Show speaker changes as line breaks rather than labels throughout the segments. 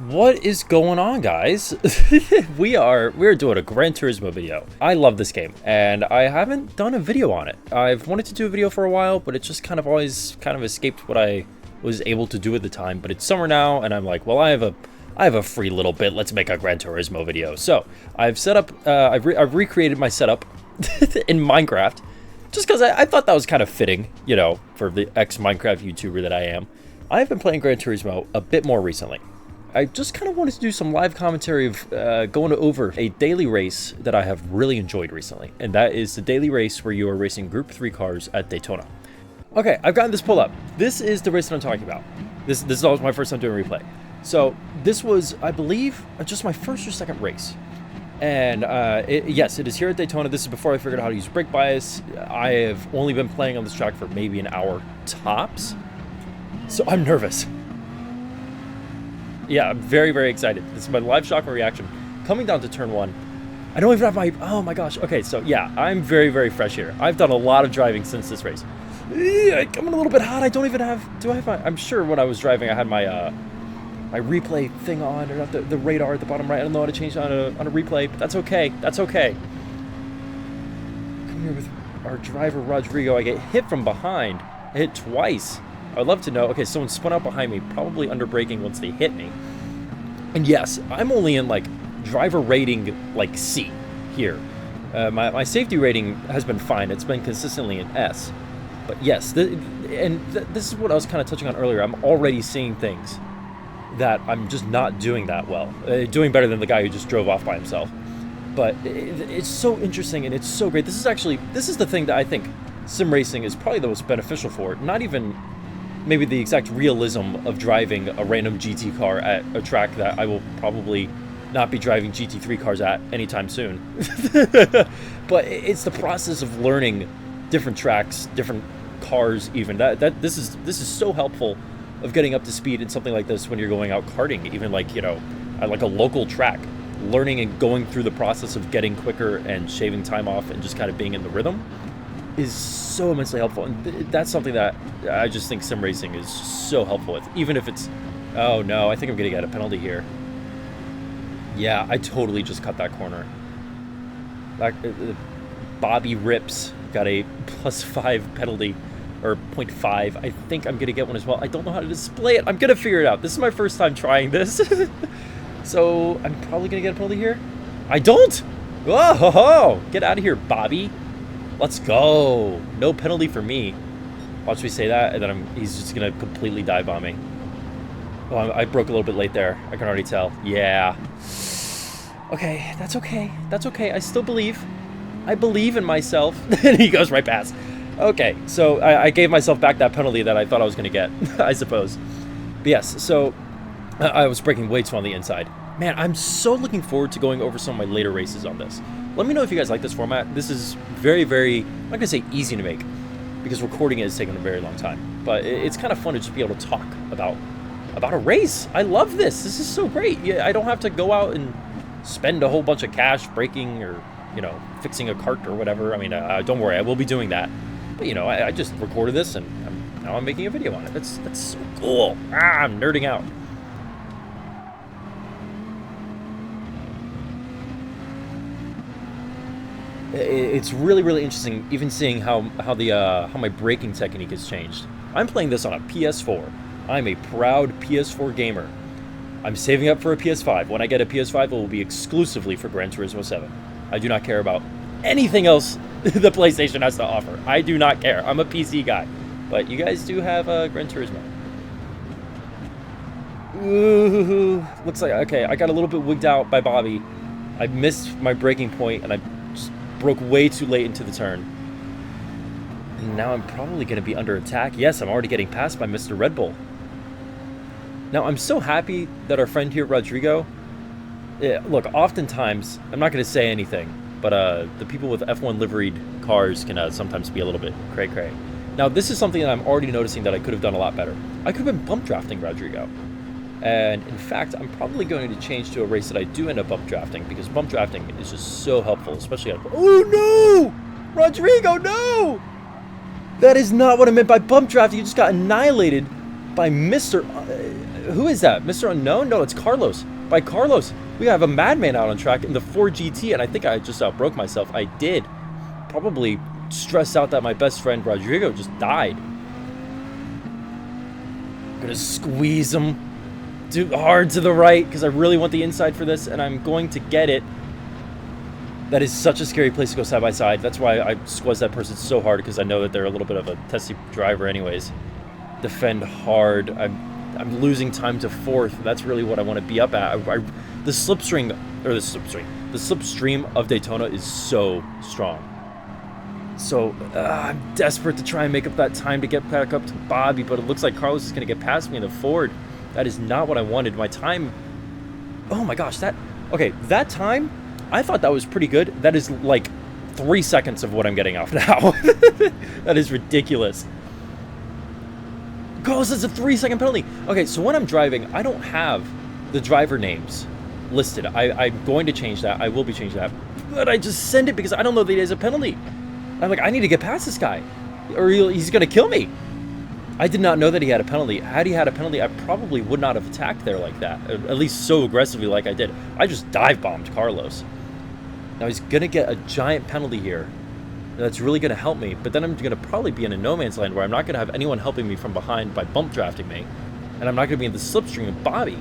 What is going on, guys? we're doing a Gran Turismo video. I love this game and I haven't done a video on it. I've wanted to do a video for a while, but it just kind of always escaped what I was able to do at the time. But it's summer now and I'm like, well, I have a free little bit. Let's make a Gran Turismo video. So I've set up, I've recreated my setup in Minecraft just because I thought that was kind of fitting, you know, for the ex-Minecraft YouTuber that I am. I've been playing Gran Turismo a bit more recently. I just kind of wanted to do some live commentary of going over a daily race that I have really enjoyed recently. And that is the daily race where you are racing Group 3 cars at Daytona. Okay, I've gotten this pulled up. This is the race that I'm talking about. This is always my first time doing replay. So this was, I believe, just my first or second race. And yes, it is here at Daytona. This is before I figured out how to use brake bias. I have only been playing on this track for maybe an hour tops. So I'm nervous. Yeah, I'm very, very excited. This is my live shock reaction. Coming down to turn one. I don't even have my... Oh my gosh. Okay, so yeah, I'm very, very fresh here. I've done a lot of driving since this race. I'm a little bit hot. I don't even have... Do I have my... I'm sure when I was driving, I had my my replay thing on, or not the radar at the bottom right. I don't know how to change it on a replay, but that's okay. That's okay. Come here with our driver, Rodrigo. I get hit from behind. I hit twice. I'd love to know. Okay, someone spun out behind me, probably under braking once they hit me. And yes, I'm only in like driver rating like C here. My safety rating has been fine. It's been consistently an S. But yes, this is what I was kind of touching on earlier. I'm already seeing things that I'm just not doing that well. Doing better than the guy who just drove off by himself. But it's so interesting and it's so great. This is the thing that I think sim racing is probably the most beneficial for. Not even maybe the exact realism of driving a random GT car at a track that I will probably not be driving GT3 cars at anytime soon. But it's the process of learning different tracks, different cars even. This is so helpful of getting up to speed in something like this when you're going out karting, even like, you know, at like a local track. Learning and going through the process of getting quicker and shaving time off and just kind of being in the rhythm is so immensely helpful, and that's something that I just think sim racing is so helpful with, even if it's... Oh no, I think I'm gonna get a penalty here. Yeah, I totally just cut that corner. Bobby Rips got a +5 penalty, or 0.5. I think I'm gonna get one as well. I don't know how to display it. I'm gonna figure it out. This is my first time trying this. So I'm probably gonna get a penalty here. I don't! Whoa, ho, ho. Get out of here, Bobby. Let's go. No penalty for me. Watch me say that, and then he's just going to completely dive on me. Oh, I broke a little bit late there. I can already tell. Yeah. Okay, that's okay. That's okay. I still believe. I believe in myself. And he goes right past. Okay, so I gave myself back that penalty that I thought I was going to get, I suppose. But yes, so I was braking way too on the inside. Man, I'm so looking forward to going over some of my later races on this. Let me know if you guys like this format. This is very, very, I'm not going to say easy to make, because recording it has taken a very long time. But it's kind of fun to just be able to talk about a race. I love this. This is so great. Yeah, I don't have to go out and spend a whole bunch of cash braking or, you know, fixing a cart or whatever. I mean, don't worry, I will be doing that. But, you know, I just recorded this, and now I'm making a video on it. That's so cool. I'm nerding out. It's really, really interesting, even seeing how my braking technique has changed. I'm playing this on a PS4. I'm a proud PS4 gamer. I'm saving up for a PS5. When I get a PS5, it will be exclusively for Gran Turismo 7. I do not care about anything else the PlayStation has to offer. I do not care. I'm a PC guy. But you guys do have Gran Turismo. Ooh, looks like, okay, I got a little bit wigged out by Bobby. I missed my braking point, and I broke way too late into the turn. And now I'm probably going to be under attack. Yes, I'm already getting passed by Mr. Red Bull. Now, I'm so happy that our friend here, Rodrigo... look, oftentimes, I'm not going to say anything, but the people with F1 liveried cars can sometimes be a little bit cray-cray. Now, this is something that I'm already noticing that I could have done a lot better. I could have been bump drafting Rodrigo. And in fact, I'm probably going to change to a race that I do end up bump drafting, because bump drafting is just so helpful, especially at... Oh no! Rodrigo, no! That is not what I meant by bump drafting. You just got annihilated by Mr. Who is that? Mr. Unknown? No, it's Carlos. By Carlos, we have a madman out on track in the Ford GT, and I think I just outbroke myself. I did. Probably stressed out that my best friend Rodrigo just died. I'm gonna squeeze him hard to the right because I really want the inside for this, and I'm going to get it. That is such a scary place to go side by side. That's why I squeeze that person so hard, because I know that they're a little bit of a testy driver anyways. Defend hard. I'm losing time to fourth. That's really what I want to be up at. The slipstream of Daytona is so strong. So I'm desperate to try and make up that time to get back up to Bobby, but it looks like Carlos is going to get past me in the Ford. That is not what I wanted. My time, oh my gosh, that time, I thought that was pretty good. That is like 3 seconds of what I'm getting off now. That is ridiculous. Carlos, it's a 3-second penalty. Okay, so when I'm driving, I don't have the driver names listed. I'm going to change that. I will be changing that. But I just send it because I don't know that he has a penalty. I'm like, I need to get past this guy, or he's going to kill me. I did not know that he had a penalty. Had he had a penalty, I probably would not have attacked there like that, at least so aggressively like I did. I just dive-bombed Carlos. Now he's going to get a giant penalty here. That's really going to help me, but then I'm going to probably be in a no man's land where I'm not going to have anyone helping me from behind by bump drafting me, and I'm not going to be in the slipstream of Bobby.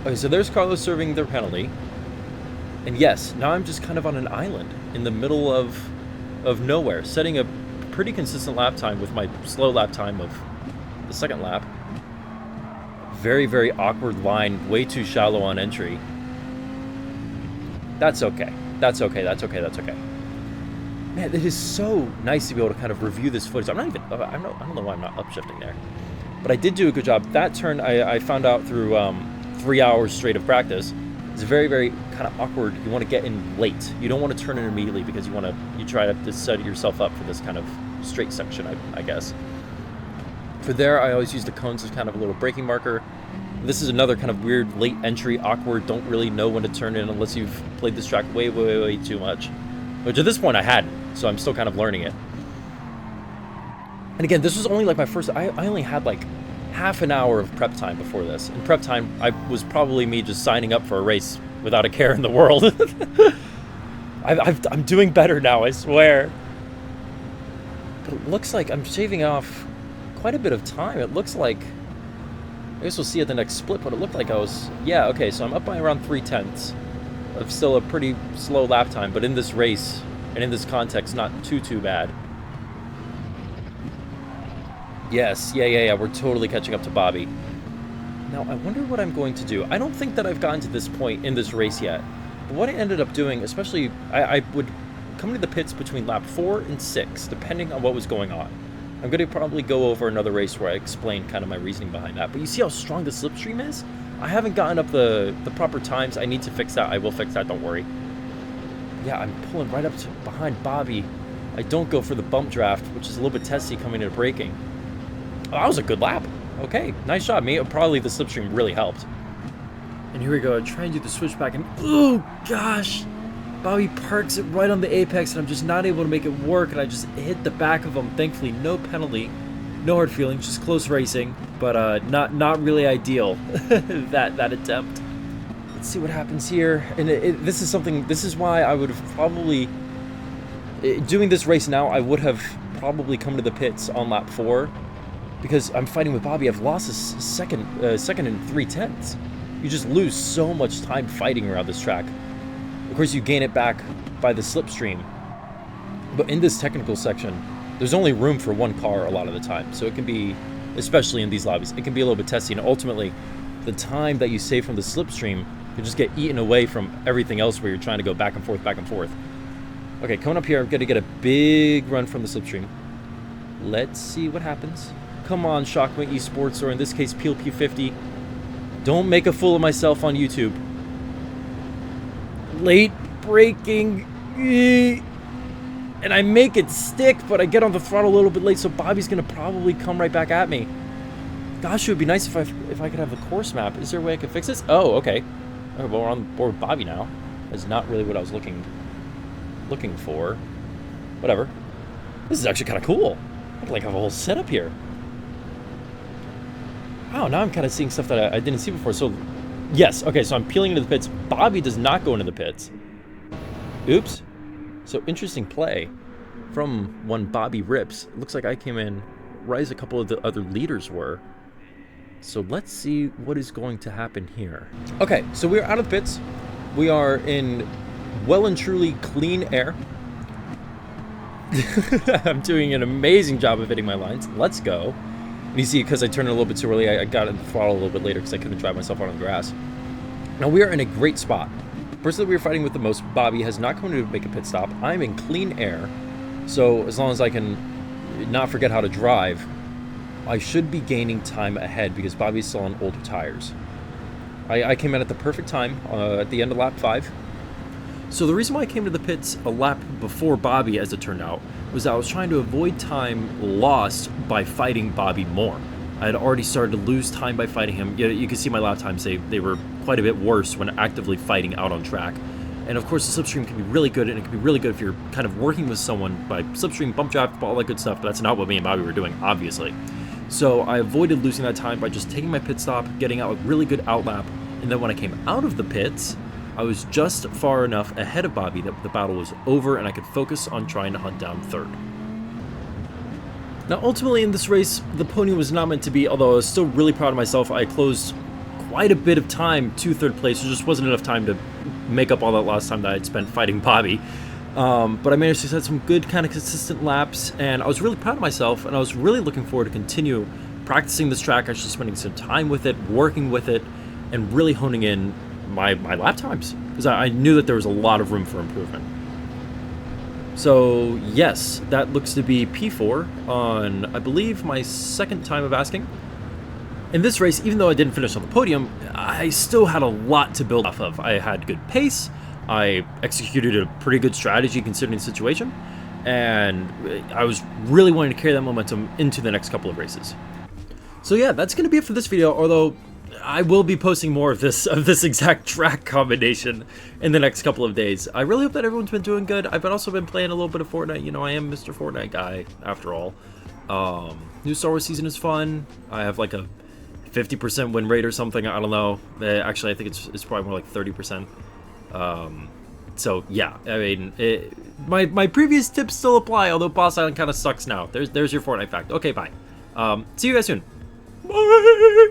Okay, so there's Carlos serving their penalty. And yes, now I'm just kind of on an island in the middle of nowhere, setting a pretty consistent lap time with my slow lap time of the second lap. Very, very awkward line, way too shallow on entry. That's okay. That's okay. That's okay. That's okay. Man, it is so nice to be able to kind of review this footage. I don't know why I'm not upshifting there, but I did do a good job. That turn I found out through 3 hours straight of practice. It's very, very kind of awkward. You want to get in late. You don't want to turn in immediately because you try to set yourself up for this kind of straight section, I guess. For there, I always use the cones as kind of a little braking marker. This is another kind of weird late entry, awkward, don't really know when to turn in unless you've played this track way, way, way too much. Which at this point I hadn't, so I'm still kind of learning it. And again, this was only like my first, I only had like half an hour of prep time before this. In prep time, I was probably me just signing up for a race without a care in the world. I'm doing better now, I swear. But it looks like I'm shaving off quite a bit of time. It looks like, I guess we'll see at the next split, but it looked like I was, yeah, okay, so I'm up by around 3/10 of still a pretty slow lap time, but in this race and in this context, not too bad. Yes, yeah, we're totally catching up to Bobby. Now, I wonder what I'm going to do. I don't think that I've gotten to this point in this race yet. But what I ended up doing, especially, I would come to the pits between lap 4 and 6, depending on what was going on. I'm going to probably go over another race where I explain kind of my reasoning behind that. But you see how strong the slipstream is? I haven't gotten up the proper times. I need to fix that. I will fix that, don't worry. Yeah, I'm pulling right up to behind Bobby. I don't go for the bump draft, which is a little bit testy coming into braking. Oh, that was a good lap. Okay, nice shot. Probably the slipstream really helped. And here we go. I try and do the switchback, and oh gosh, Bobby parks it right on the apex, and I'm just not able to make it work, and I just hit the back of him. Thankfully, no penalty, no hard feelings, just close racing, but not really ideal. that attempt. Let's see what happens here. And this is why I would have probably doing this race now. I would have probably come to the pits on lap 4. Because I'm fighting with Bobby. I've lost a second and 3/10. You just lose so much time fighting around this track. Of course, you gain it back by the slipstream. But in this technical section, there's only room for one car a lot of the time. So it can be, especially in these lobbies, it can be a little bit testy. And ultimately, the time that you save from the slipstream can just get eaten away from everything else where you're trying to go back and forth, back and forth. Okay, coming up here, I'm going to get a big run from the slipstream. Let's see what happens. Come on, Shockwing Esports, or in this case, Peel P50. Don't make a fool of myself on YouTube. Late braking. And I make it stick, but I get on the throttle a little bit late, so Bobby's going to probably come right back at me. Gosh, it would be nice if I could have the course map. Is there a way I could fix this? Oh, okay. Okay, well, we're on board with Bobby now. That's not really what I was looking for. Whatever. This is actually kind of cool. I could like have a whole setup here. Oh, now I'm kind of seeing stuff that I didn't see before. So, yes, okay, so I'm peeling into the pits. Bobby does not go into the pits. Oops. So, interesting play from one Bobby rips. It looks like I came in right as a couple of the other leaders were. So, let's see what is going to happen here. Okay, so we're out of the pits. We are in well and truly clean air. I'm doing an amazing job of hitting my lines. Let's go. And you see, because I turned it a little bit too early, I got in the throttle a little bit later because I couldn't drive myself out on the grass. Now we are in a great spot. The person that we were fighting with the most, Bobby, has not come to make a pit stop. I'm in clean air, so as long as I can not forget how to drive, I should be gaining time ahead because Bobby's still on older tires. I came in at the perfect time at the end of lap 5. So the reason why I came to the pits a lap before Bobby, as it turned out, was I was trying to avoid time lost by fighting Bobby more. I had already started to lose time by fighting him. You can see my lap times, they were quite a bit worse when actively fighting out on track. And of course the slipstream can be really good, and it can be really good if you're kind of working with someone by slipstream, bump draft, all that good stuff, but that's not what me and Bobby were doing, obviously. So I avoided losing that time by just taking my pit stop, getting out a really good outlap, and then when I came out of the pits, I was just far enough ahead of Bobby that the battle was over and I could focus on trying to hunt down third. Now ultimately in this race, the podium was not meant to be, although I was still really proud of myself. I closed quite a bit of time to third place. There just wasn't enough time to make up all that lost time that I'd spent fighting Bobby. But I managed to set some good kind of consistent laps, and I was really proud of myself, and I was really looking forward to continue practicing this track, actually spending some time with it, working with it, and really honing in my lap times, because I knew that there was a lot of room for improvement. So yes, that looks to be P4 on, I believe, my second time of asking. In this race, even though I didn't finish on the podium, I still had a lot to build off of. I had good pace, I executed a pretty good strategy considering the situation, and I was really wanting to carry that momentum into the next couple of races. So yeah, that's going to be it for this video, although I will be posting more of this exact track combination in the next couple of days. I really hope that everyone's been doing good. I've also been playing a little bit of Fortnite. You know, I am Mr. Fortnite guy, after all. New Star Wars season is fun. I have like a 50% win rate or something. I don't know. Actually, I think it's probably more like 30%. So yeah, I mean, my previous tips still apply, although Boss Island kind of sucks now. There's your Fortnite fact. Okay, bye. See you guys soon. Bye!